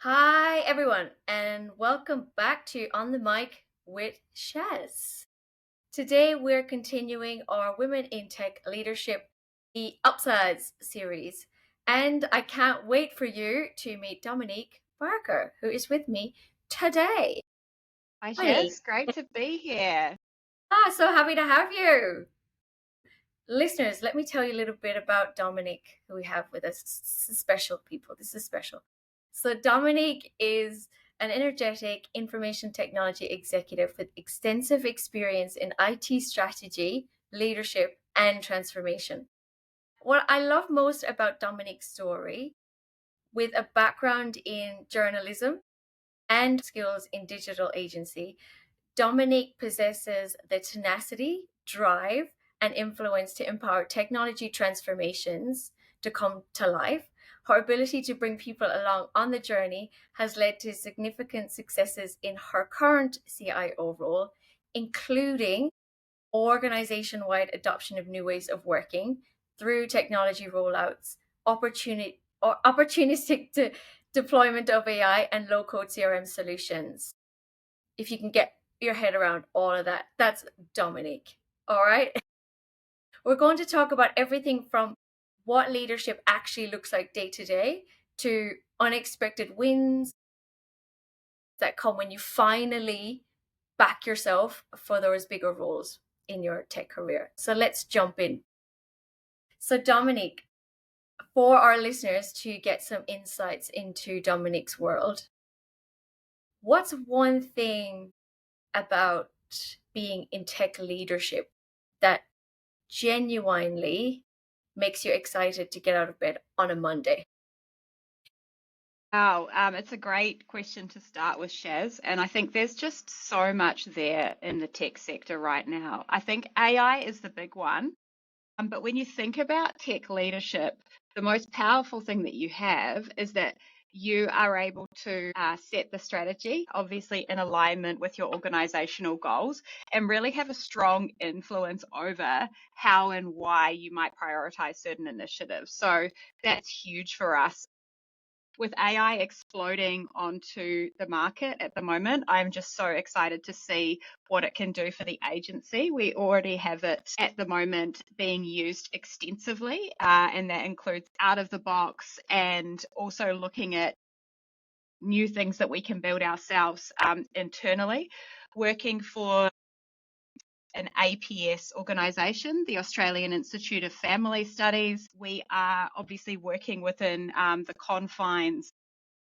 Hi, everyone, and welcome back to On the Mic with Shaz. Today, we're continuing our Women in Tech Leadership, the Upsides series, and I can't wait for you to meet Dominique Barker, who is with me today. Hi, Dominique, Shaz. Great to be here. so happy to have you. Listeners, let me tell you a little bit about Dominique, who we have with us. Special people. This is special. So, Dominique is an energetic information technology executive with extensive experience in IT strategy, leadership, and transformation. What I love most about Dominique's story, with a background in journalism and skills in digital agency, Dominique possesses the tenacity, drive, and influence to empower technology transformations to come to life. Her ability to bring people along on the journey has led to significant successes in her current CIO role, including organization wide adoption of new ways of working through technology rollouts, opportunistic deployment of AI, and low code CRM solutions. If you can get your head around all of that, that's Dominique. All right. We're going to talk about everything from what leadership actually looks like day to day to unexpected wins that come when you finally back yourself for those bigger roles in your tech career. So let's jump in. So, Dominique, for our listeners to get some insights into Dominique's world, what's one thing about being in tech leadership that genuinely makes you excited to get out of bed on a Monday? Wow, it's a great question to start with, Shaz. And I think there's just so much there in the tech sector right now. I think AI is the big one. But when you think about tech leadership, the most powerful thing that you have is that you are able to set the strategy, obviously in alignment with your organizational goals, and really have a strong influence over how and why you might prioritize certain initiatives. So that's huge for us. With AI exploding onto the market at the moment, I'm just so excited to see what it can do for the agency. We already have it at the moment being used extensively, and that includes out of the box and also looking at new things that we can build ourselves internally. Working for an APS organisation, the Australian Institute of Family Studies. We are obviously working within the confines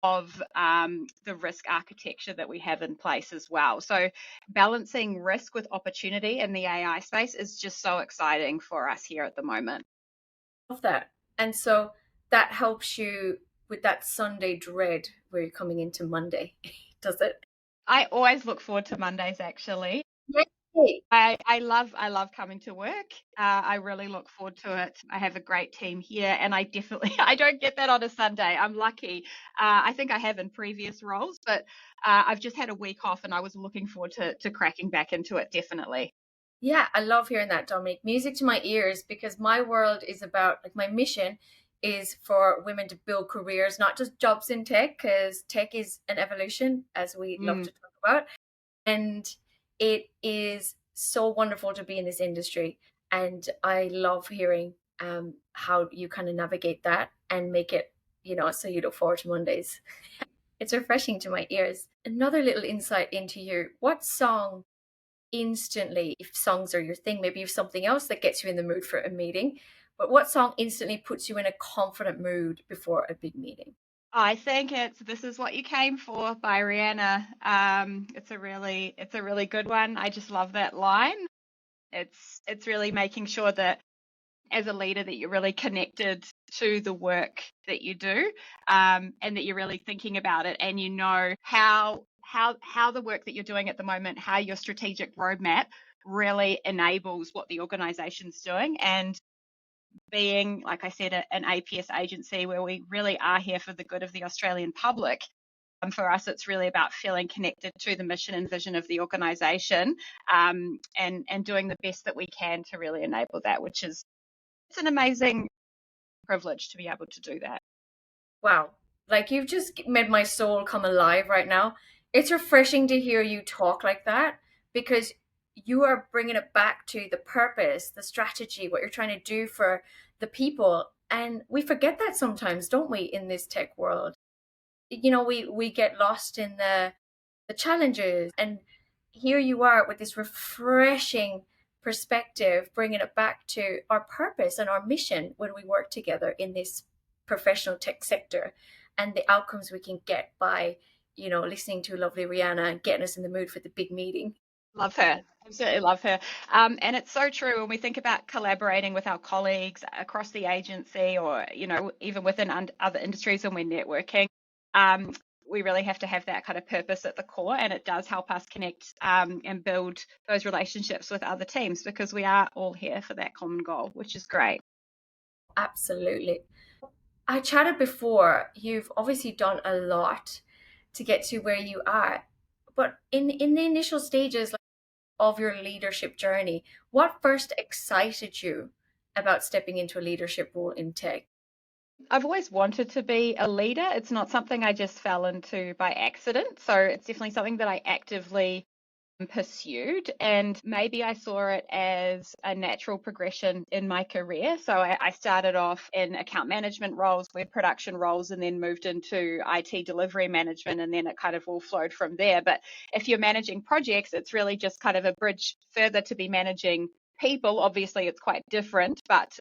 of the risk architecture that we have in place as well. So balancing risk with opportunity in the AI space is just so exciting for us here at the moment. Love that. And so that helps you with that Sunday dread where you're coming into Monday, does it? I always look forward to Mondays actually. Yay. I love coming to work. I really look forward to it. I have a great team here, and I definitely I don't get that on a Sunday. I'm lucky. I think I have in previous roles, but I've just had a week off, and I was looking forward to cracking back into it. Definitely. Yeah, I love hearing that, Dominic. Music to my ears because my world is about, like, my mission is for women to build careers, not just jobs in tech, because tech is an evolution, as we love Mm. to talk about. And it is so wonderful to be in this industry. And I love hearing how you kind of navigate that and make it, so you look forward to Mondays. It's refreshing to my ears. Another little insight into you. What song instantly, if songs are your thing, maybe you have something else that gets you in the mood for a meeting, but what song instantly puts you in a confident mood before a big meeting? I think it's "This Is What You Came For" by Rihanna. It's a really good one. I just love that line. It's really making sure that as a leader that you're really connected to the work that you do, and that you're really thinking about it, and you know how the work that you're doing at the moment, how your strategic roadmap really enables what the organization's doing. And being, like I said, an APS agency where we really are here for the good of the Australian public, for us, it's really about feeling connected to the mission and vision of the organisation, and doing the best that we can to really enable that, which is it's an amazing privilege to be able to do that. Wow. Like, you've just made my soul come alive right now. It's refreshing to hear you talk like that, because you are bringing it back to the purpose, the strategy, what you're trying to do for the people. And we forget that sometimes, don't we, in this tech world? We get lost in the challenges, and here you are with this refreshing perspective, bringing it back to our purpose and our mission when we work together in this professional tech sector, and the outcomes we can get by listening to lovely Rihanna and getting us in the mood for the big meeting. Love her. Absolutely love her. And it's so true when we think about collaborating with our colleagues across the agency, or, even within other industries when we're networking. Um, we really have to have that kind of purpose at the core, and it does help us connect and build those relationships with other teams, because we are all here for that common goal, which is great. Absolutely. I chatted before, you've obviously done a lot to get to where you are, but in the initial stages of your leadership journey, what first excited you about stepping into a leadership role in tech? I've always wanted to be a leader. It's not something I just fell into by accident. So it's definitely something that I actively pursued, and maybe I saw it as a natural progression in my career. So I started off in account management roles, web production roles, and then moved into IT delivery management, and then it kind of all flowed from there. But if you're managing projects, it's really just kind of a bridge further to be managing people. Obviously, it's quite different, but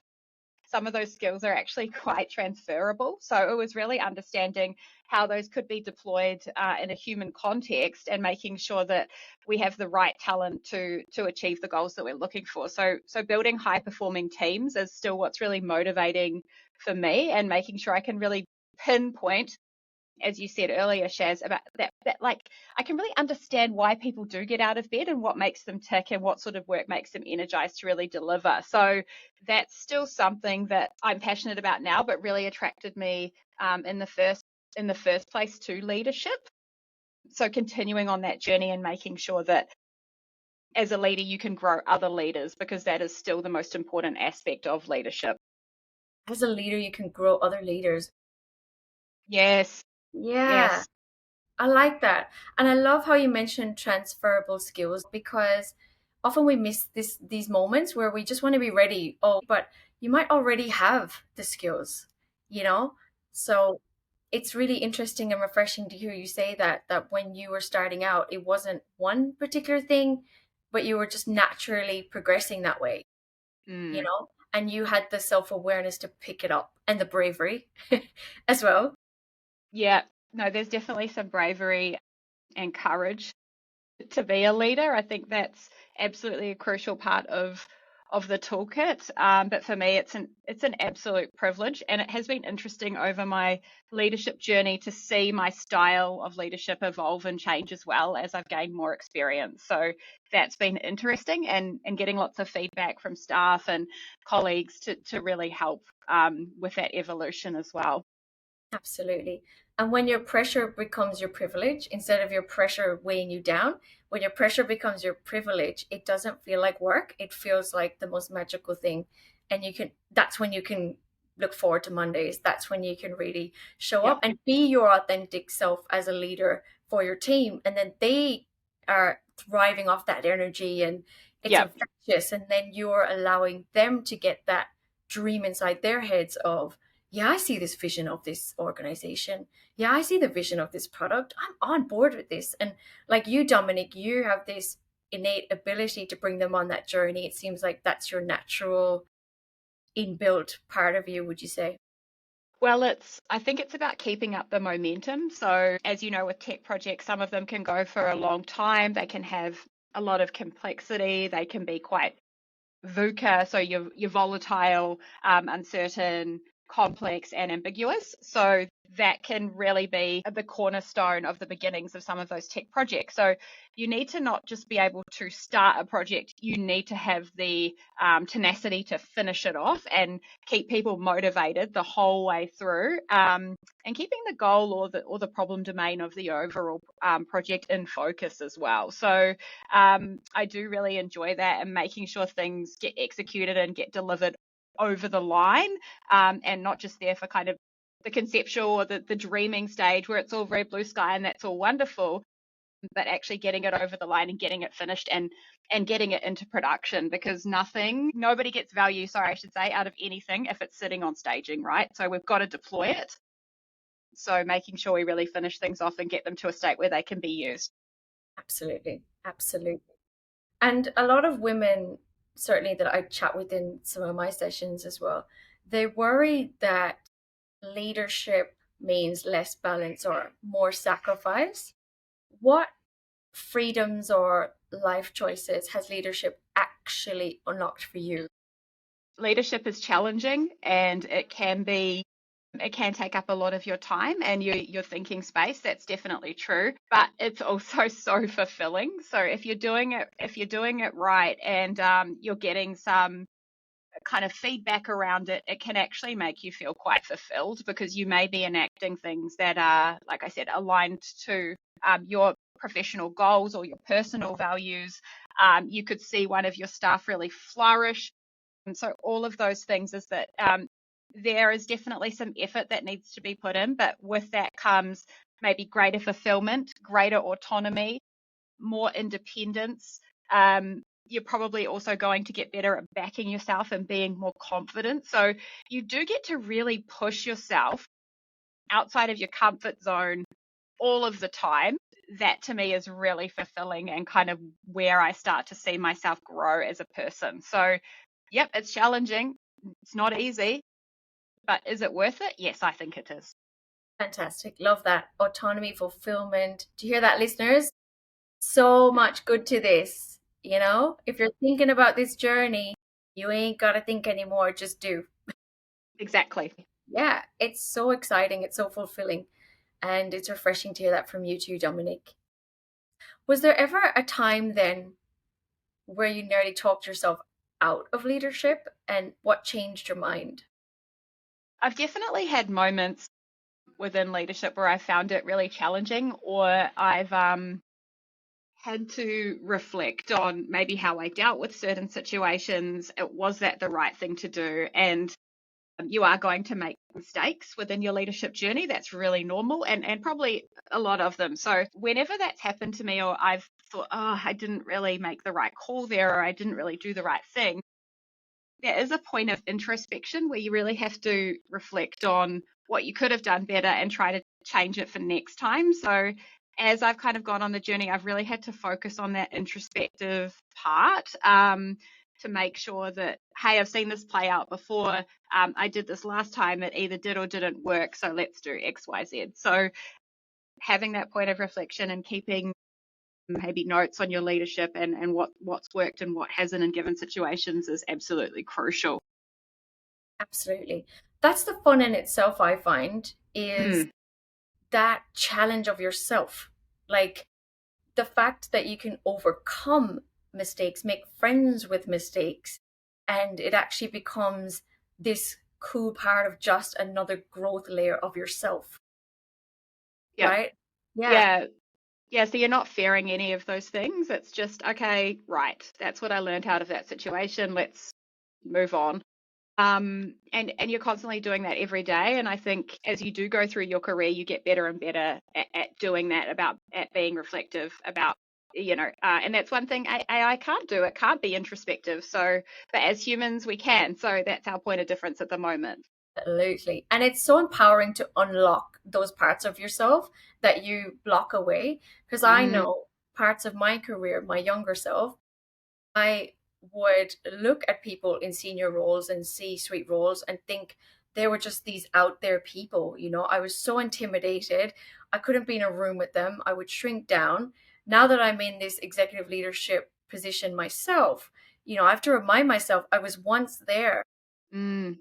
some of those skills are actually quite transferable. So it was really understanding how those could be deployed in a human context, and making sure that we have the right talent to achieve the goals that we're looking for. So building high performing teams is still what's really motivating for me, and making sure I can really pinpoint, as you said earlier, Shaz, about that like I can really understand why people do get out of bed, and what makes them tick, and what sort of work makes them energized to really deliver. So that's still something that I'm passionate about now, but really attracted me in the first place to leadership. So continuing on that journey, and making sure that as a leader you can grow other leaders, because that is still the most important aspect of leadership. As a leader, you can grow other leaders. Yes, Yeah, yes. I like that. And I love how you mentioned transferable skills, because often we miss these moments where we just want to be ready. Oh, but you might already have the skills, you know? So it's really interesting and refreshing to hear you say that when you were starting out, it wasn't one particular thing, but you were just naturally progressing that way, Mm. and you had the self-awareness to pick it up, and the bravery as well. Yeah, no, there's definitely some bravery and courage to be a leader. I think that's absolutely a crucial part of the toolkit. But for me, it's an absolute privilege, and it has been interesting over my leadership journey to see my style of leadership evolve and change as well as I've gained more experience. So that's been interesting, and getting lots of feedback from staff and colleagues to really help with that evolution as well. Absolutely. And when your pressure becomes your privilege, instead of your pressure weighing you down, when your pressure becomes your privilege, it doesn't feel like work. It feels like the most magical thing. And that's when you can look forward to Mondays. That's when you can really show Yep, up and be your authentic self as a leader for your team. And then they are thriving off that energy, and it's yep, infectious. And then you're allowing them to get that dream inside their heads of, yeah, I see this vision of this organization. Yeah, I see the vision of this product. I'm on board with this. And like you, Dominic, you have this innate ability to bring them on that journey. It seems like that's your natural inbuilt part of you, would you say? Well, I think it's about keeping up the momentum. So, as you know, with tech projects, some of them can go for a long time. They can have a lot of complexity. They can be quite VUCA, so you're volatile, uncertain, complex, and ambiguous. So that can really be the cornerstone of the beginnings of some of those tech projects. So you need to not just be able to start a project, you need to have the tenacity to finish it off, and keep people motivated the whole way through. And keeping the goal, or the problem domain of the overall project in focus as well. So I do really enjoy that, and making sure things get executed and get delivered over the line, and not just there for kind of the conceptual or the dreaming stage where it's all very blue sky and that's all wonderful, but actually getting it over the line and getting it finished and getting it into production, because nobody gets value, sorry, I should say, out of anything if it's sitting on staging, right? So we've got to deploy it. So making sure we really finish things off and get them to a state where they can be used. Absolutely. Absolutely. And a lot of women, certainly that I chat with in some of my sessions as well, they worry that leadership means less balance or more sacrifice. What freedoms or life choices has leadership actually unlocked for you? Leadership is challenging, and it can take up a lot of your time and your thinking space. That's definitely true, but it's also so fulfilling. So if you're doing it right, and you're getting some kind of feedback around it, it can actually make you feel quite fulfilled, because you may be enacting things that are, like I said, aligned to your professional goals or your personal values. You could see one of your staff really flourish. And so all of those things is that there is definitely some effort that needs to be put in, but with that comes maybe greater fulfillment, greater autonomy, more independence. You're probably also going to get better at backing yourself and being more confident. So you do get to really push yourself outside of your comfort zone all of the time. That to me is really fulfilling and kind of where I start to see myself grow as a person. So, yep, it's challenging. It's not easy, but is it worth it? Yes, I think it is. Fantastic. Love that. Autonomy, fulfillment. Do you hear that, listeners? So much good to this. You know, if you're thinking about this journey, you ain't got to think anymore. Just do. Exactly. Yeah, it's so exciting. It's so fulfilling. And it's refreshing to hear that from you too, Dominique. Was there ever a time then where you nearly talked yourself out of leadership, and what changed your mind? I've definitely had moments within leadership where I found it really challenging, or I've had to reflect on maybe how I dealt with certain situations. Was that the right thing to do? And you are going to make mistakes within your leadership journey. That's really normal, and probably a lot of them. So whenever that's happened to me, or I've thought, oh, I didn't really make the right call there, or I didn't really do the right thing, there is a point of introspection where you really have to reflect on what you could have done better and try to change it for next time. So as I've kind of gone on the journey, I've really had to focus on that introspective part, to make sure that, hey, I've seen this play out before. I did this last time. It either did or didn't work. So let's do X, Y, Z. So having that point of reflection and keeping maybe notes on your leadership and what's worked and what hasn't in given situations is absolutely crucial. Absolutely. That's the fun in itself, I find, is Mm, that challenge of yourself. Like the fact that you can overcome mistakes, make friends with mistakes, and it actually becomes this cool part of just another growth layer of yourself, yeah, right? Yeah, yeah, yeah. So you're not fearing any of those things. It's just, okay, right. That's what I learned out of that situation. Let's move on. And you're constantly doing that every day. And I think as you do go through your career, you get better and better at doing that, at being reflective about, and that's one thing AI can't do. It can't be introspective. So, but as humans, we can. So that's our point of difference at the moment. absolutely. And it's so empowering to unlock those parts of yourself that you block away. Because I Mm, know parts of my career, my younger self, I would look at people in senior roles and C-suite roles and think they were just these out there people. You know, I was so intimidated. I couldn't be in a room with them. I would shrink down. Now that I'm in this executive leadership position myself, I have to remind myself I was once there. mm,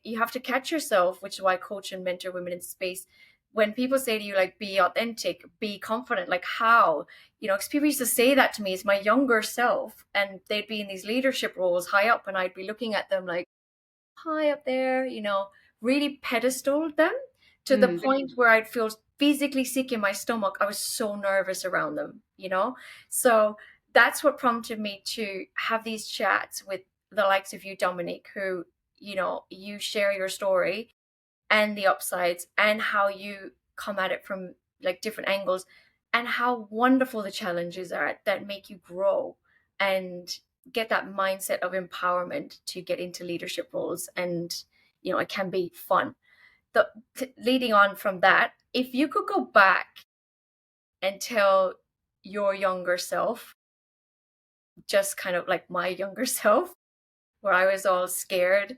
You have to catch yourself, which is why I coach and mentor women in space. When people say to you, like, be authentic, be confident, like, how? Because people used to say that to me as my younger self, and they'd be in these leadership roles high up, and I'd be looking at them like, high up there, really pedestaled them to the mm. point where I'd feel physically sick in my stomach. I was so nervous around them. So that's what prompted me to have these chats with the likes of you, Dominique, who, you share your story and the upsides, and how you come at it from like different angles, and how wonderful the challenges are that make you grow and get that mindset of empowerment to get into leadership roles. And it can be fun. Leading on from that, if you could go back and tell your younger self, just kind of like my younger self, where I was all scared,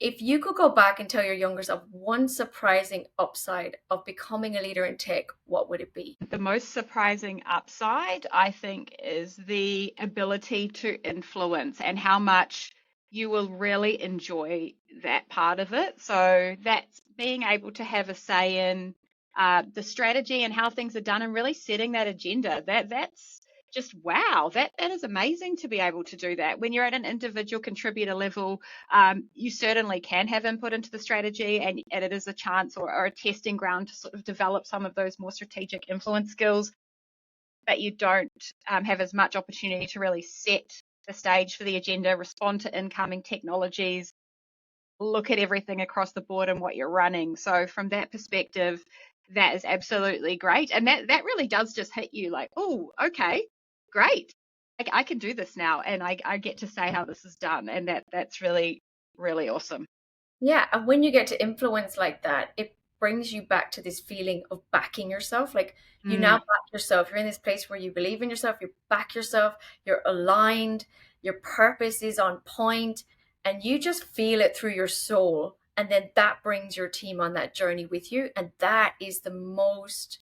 if you could go back and tell your younger self one surprising upside of becoming a leader in tech, what would it be? The most surprising upside, I think, is the ability to influence and how much you will really enjoy that part of it. So that's being able to have a say in the strategy and how things are done and really setting that agenda. That's just wow. That is amazing to be able to do that. When you're at an individual contributor level, you certainly can have input into the strategy, and it is a chance or a testing ground to sort of develop some of those more strategic influence skills, but you don't have as much opportunity to really set the stage for the agenda, respond to incoming technologies, look at everything across the board and what you're running. So from that perspective, that is absolutely great. And that really does just hit you like, oh, okay, great. I can do this now, and I get to say how this is done. And that's really, really awesome. Yeah, and when you get to influence like that, it brings you back to this feeling of backing yourself. Like you now Mm, back yourself. You're in this place where you believe in yourself, you back yourself, you're aligned, your purpose is on point, and you just feel it through your soul. And then that brings your team on that journey with you. And that is the most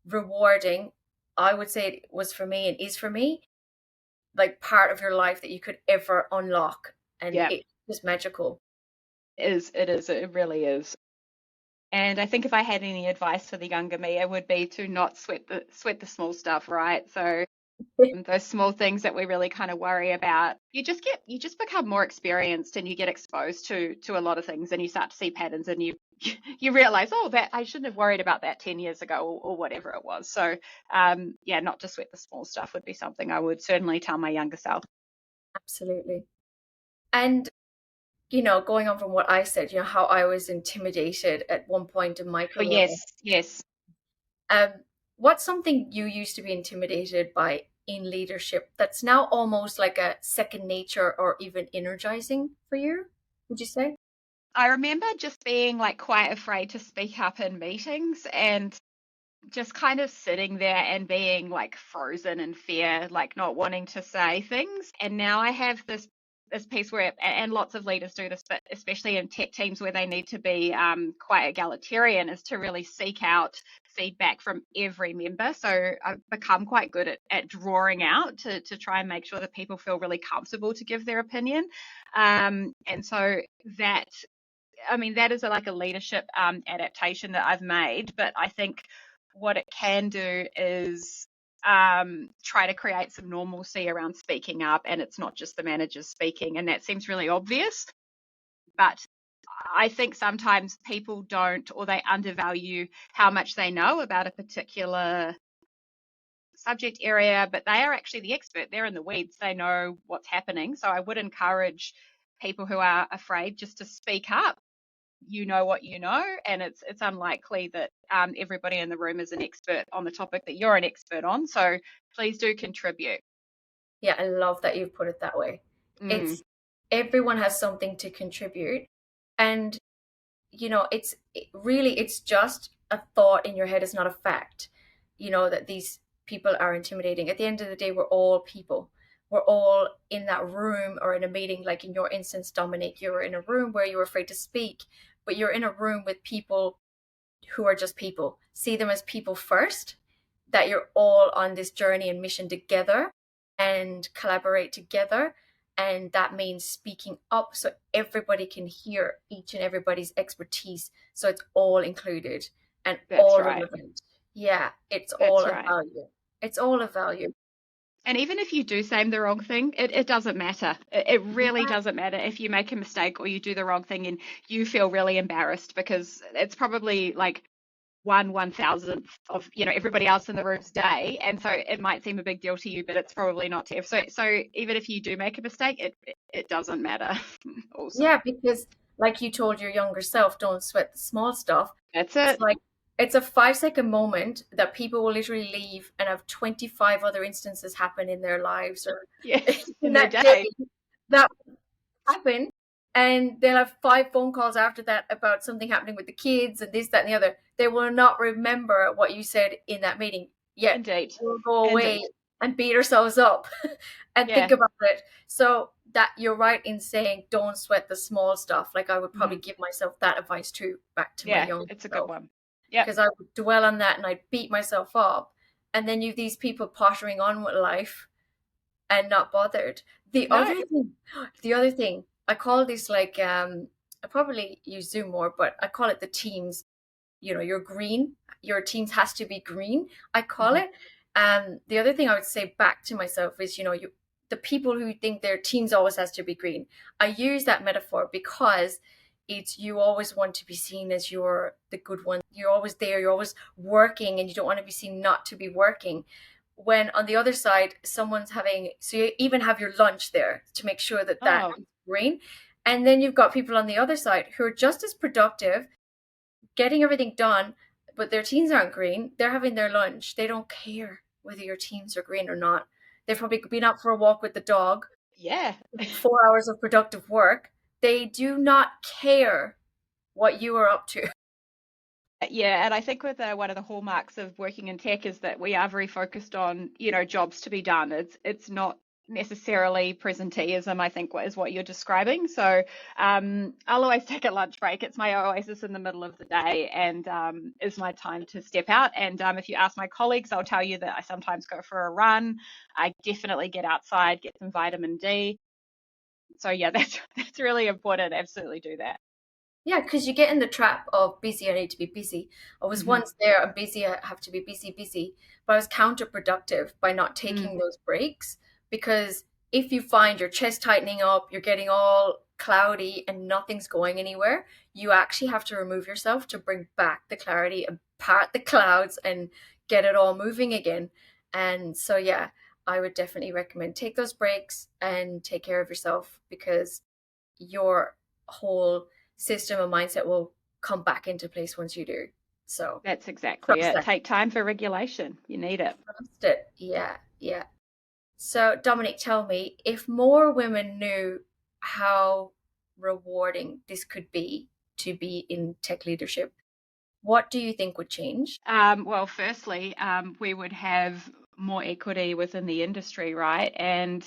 rewarding, I would say it was for me and is for me, like part of your life that you could ever unlock. And yeah, it's just magical. it really is. And I think if I had any advice for the younger me, it would be to not sweat the small stuff, right? So those small things that we really kind of worry about, you just become more experienced and you get exposed to a lot of things, and you start to see patterns, and you you realize, oh, that I shouldn't have worried about that 10 years ago, or whatever it was. So yeah, not to sweat the small stuff would be something I would certainly tell my younger self. Absolutely. And going on from what I said, how I was intimidated at one point in my Oh career. yes, yes. Um, what's something you used to be intimidated by in leadership that's now almost like a second nature or even energizing for you, would you say? I remember just being like quite afraid to speak up in meetings, and just kind of sitting there and being like frozen in fear, like not wanting to say things. And now I have this piece where, and lots of leaders do this, but especially in tech teams where they need to be quite egalitarian, is to really seek out feedback from every member. So I've become quite good at drawing out to try and make sure that people feel really comfortable to give their opinion. And so that, I mean, that is like a leadership adaptation that I've made. But I think what it can do is try to create some normalcy around speaking up, and it's not just the managers speaking. And that seems really obvious, but I think sometimes people don't, or they undervalue how much they know about a particular subject area, but they are actually the expert. They're in the weeds, they know what's happening. So I would encourage people who are afraid just to speak up. You know what you know, and it's unlikely that everybody in the room is an expert on the topic that you're an expert on. So please do contribute. Yeah, I love that you've put it that way. Mm, It's everyone has something to contribute. And it's just a thought in your head. It's not a fact, that these people are intimidating. At the end of the day, we're all people. We're all in that room or in a meeting, like in your instance, Dominic, you were in a room where you were afraid to speak, but you're in a room with people who are just people. See them as people first, that you're all on this journey and mission together and collaborate together. And that means speaking up so everybody can hear each and everybody's expertise. So it's all included and that's all right. relevant. Yeah, it's all That's of right. value. It's all of value. And even if you do say the wrong thing, it doesn't matter. It really doesn't matter if you make a mistake or you do the wrong thing and you feel really embarrassed, because it's probably like 1/1000th of everybody else in the room's day, and so it might seem a big deal to you, but it's probably not so even if you do make a mistake, it doesn't matter. Also. Yeah, because like you told your younger self, don't sweat the small stuff. That's It's it. like it's a 5 second moment that people will literally leave and have 25 other instances happen in their lives or Yes, in in their that day day. that happen, and they'll have 5 phone calls after that about something happening with the kids and this, that, and the other. They will not remember what you said in that meeting. Yet Indeed. we'll go away Indeed. and beat ourselves up and think Yeah. about it. So that you're right in saying don't sweat the small stuff. Like I would probably Mhm. give myself that advice too, back to my Yeah, young it's a good self, one. Yep. because I would dwell on that and I'd beat myself up. And then you've these people pottering on with life and not bothered. The No. other thing, the other thing, I call this like I probably use Zoom more, but I call it the teams. You know, you're green. Your teams has to be green. I call Mhm. it. The other thing I would say back to myself is, the people who think their teams always has to be green. I use that metaphor because it's you always want to be seen as you're the good one. You're always there. You're always working, and you don't want to be seen not to be working. When on the other side, someone's having, so you even have your lunch there to make sure that that Oh, is green. And then you've got people on the other side who are just as productive, getting everything done, but their teams aren't green. They're having their lunch. They don't care whether your teams are green or not. They've probably been out for a walk with the dog, yeah. 4 hours of productive work. They do not care what you are up to. Yeah, and I think with one of the hallmarks of working in tech is that we are very focused on, jobs to be done. It's not necessarily presenteeism, I think, is what you're describing. So I'll always take a lunch break. It's my oasis in the middle of the day and is my time to step out. And if you ask my colleagues, I'll tell you that I sometimes go for a run. I definitely get outside, get some vitamin D. So yeah, that's really important. Absolutely do that. Yeah, because you get in the trap of busy, I need to be busy. I was Hmm. once there, I'm busy, I have to be busy, busy. But I was counterproductive by not Mm. taking those breaks. Because if you find your chest tightening up, you're getting all cloudy and nothing's going anywhere, you actually have to remove yourself to bring back the clarity and part the clouds and get it all moving again. And so, yeah, I would definitely recommend take those breaks and take care of yourself, because your whole system and mindset will come back into place once you do. So That's exactly trust it. that. Take time for regulation. You need it. Trust it. Yeah, yeah. So Dominic, tell me, if more women knew how rewarding this could be to be in tech leadership, what do you think would change? Well, firstly, we would have more equity within the industry, right? And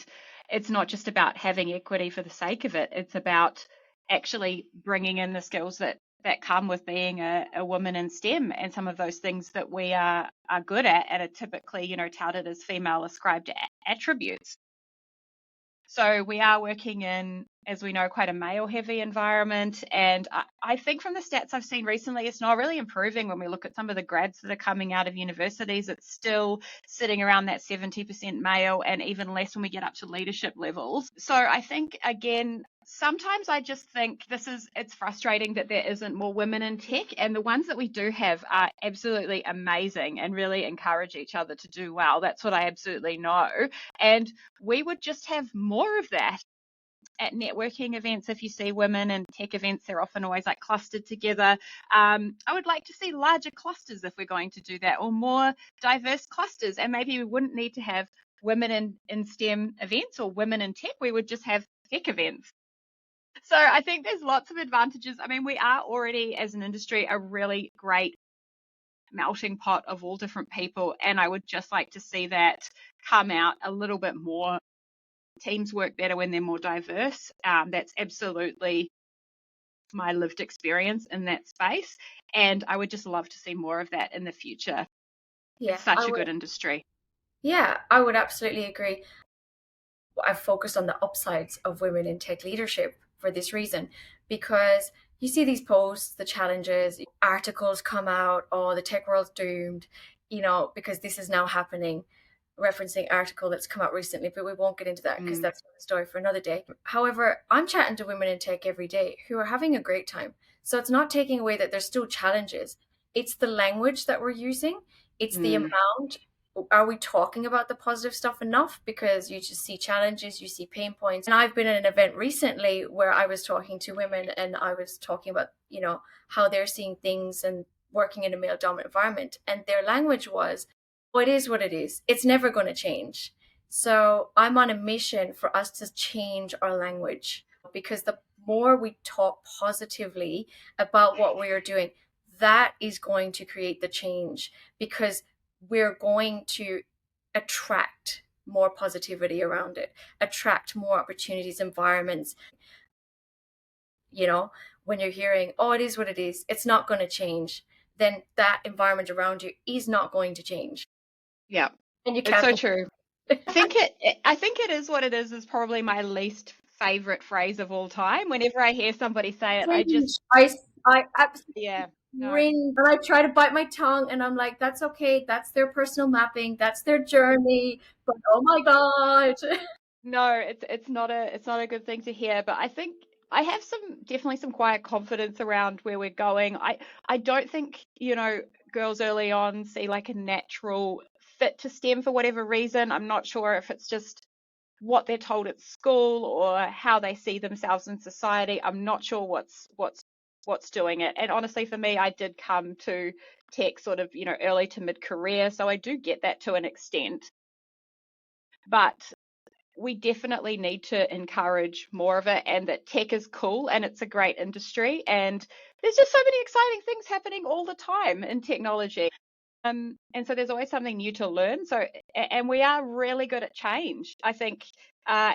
it's not just about having equity for the sake of it. It's about actually bringing in the skills that come with being a woman in STEM and some of those things that we are good at and are typically, touted as female ascribed attributes. So we are working in, as we know, quite a male heavy environment. And I think from the stats I've seen recently, it's not really improving when we look at some of the grads that are coming out of universities. It's still sitting around that 70% male and even less when we get up to leadership levels. So I think, again, sometimes I just think it's frustrating that there isn't more women in tech, and the ones that we do have are absolutely amazing and really encourage each other to do well. That's what I absolutely know. And we would just have more of that at networking events. If you see women in tech events, they're often always like clustered together. I would like to see larger clusters if we're going to do that, or more diverse clusters. And maybe we wouldn't need to have women in STEM events or women in tech. We would just have tech events. So I think there's lots of advantages. I mean, we are already, as an industry, a really great melting pot of all different people. And I would just like to see that come out a little bit more. Teams work better when they're more diverse. That's absolutely my lived experience in that space. And I would just love to see more of that in the future. Yeah, It's such a good industry. I would absolutely agree. I've focused on the upsides of women in tech leadership for this reason, because you see these posts, the challenges, articles come out, oh, the tech world's doomed, because this is now happening, referencing article that's come out recently, but we won't get into that because Mm, that's a story for another day. However, I'm chatting to women in tech every day who are having a great time. So it's not taking away that there's still challenges. It's the language that we're using, it's the mm, amount. are we talking about the positive stuff enough? Because you just see challenges, you see pain points. And I've been at an event recently where I was talking to women and I was talking about, how they're seeing things and working in a male dominant environment. And their language was, oh, it is what it is. It's never going to change. So I'm on a mission for us to change our language, because the more we talk positively about what we are doing, that is going to create the change, because we're going to attract more positivity around it, attract more opportunities, environments. When you're hearing, oh, it is what it is, it's not going to change, then that environment around you is not going to change. Yeah, And you it's can't. so true. I think it is what it is probably my least favorite phrase of all time. Whenever I hear somebody say it, I absolutely yeah, no. cringe, and I try to bite my tongue, and I'm like, that's okay, that's their personal mapping, that's their journey, but oh my God. No, it's not a good thing to hear, but I think I have definitely some quiet confidence around where we're going. I don't think, girls early on see like a natural fit to STEM for whatever reason. I'm not sure if it's just what they're told at school or how they see themselves in society. I'm not sure what's doing it. And honestly, for me, I did come to tech sort of, early to mid-career, so I do get that to an extent. But we definitely need to encourage more of it, and that tech is cool and it's a great industry, and there's just so many exciting things happening all the time in technology. And so there's always something new to learn. So, and we are really good at change. I think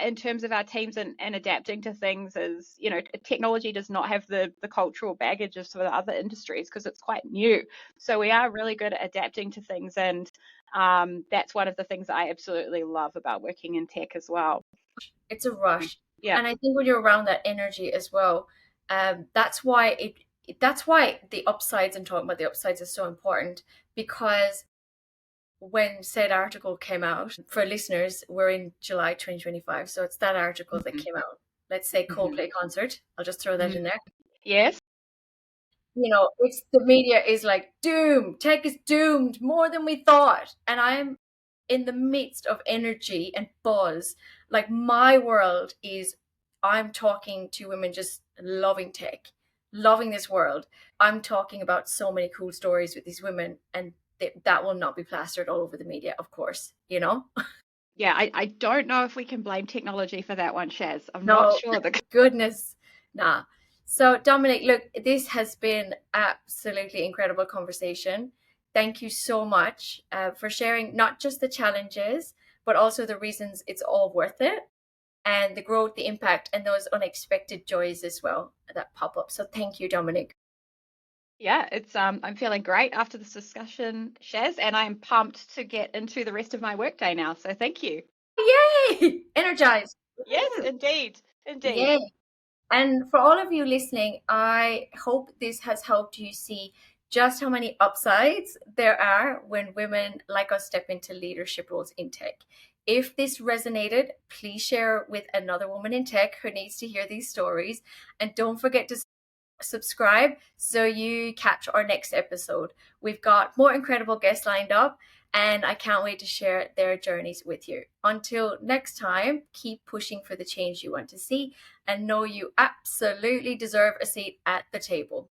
in terms of our teams and adapting to things, is, technology does not have the cultural baggage of some of the other industries because it's quite new. So we are really good at adapting to things, and that's one of the things that I absolutely love about working in tech as well. It's a rush. Yeah. And I think when you're around that energy as well, that's why the upsides, and talking about the upsides, is so important, because when said article came out, for listeners, we're in July 2025, so it's that article that came out. Let's say Coldplay concert. I'll just throw that in there. Yes. It's the media is like, doomed. Tech is doomed more than we thought. And I'm in the midst of energy and buzz. Like, my world is, I'm talking to women just loving tech, loving this world. I'm talking about so many cool stories with these women, and that will not be plastered all over the media, of course, Yeah, I don't know if we can blame technology for that one, Shaz. I'm No, not sure. goodness, nah. So, Dominique, look, this has been absolutely incredible conversation. Thank you so much for sharing not just the challenges, but also the reasons it's all worth it, and the growth, the impact, and those unexpected joys as well that pop up. So thank you, Dominique. Yeah, it's I'm feeling great after this discussion, Shaz, and I'm pumped to get into the rest of my workday now. So thank you. Yay! Energized. Yes, indeed. Indeed. Yay. And for all of you listening, I hope this has helped you see just how many upsides there are when women like us step into leadership roles in tech. If this resonated, please share with another woman in tech who needs to hear these stories. And don't forget to subscribe so you catch our next episode. We've got more incredible guests lined up, and I can't wait to share their journeys with you. Until next time, keep pushing for the change you want to see, and know you absolutely deserve a seat at the table.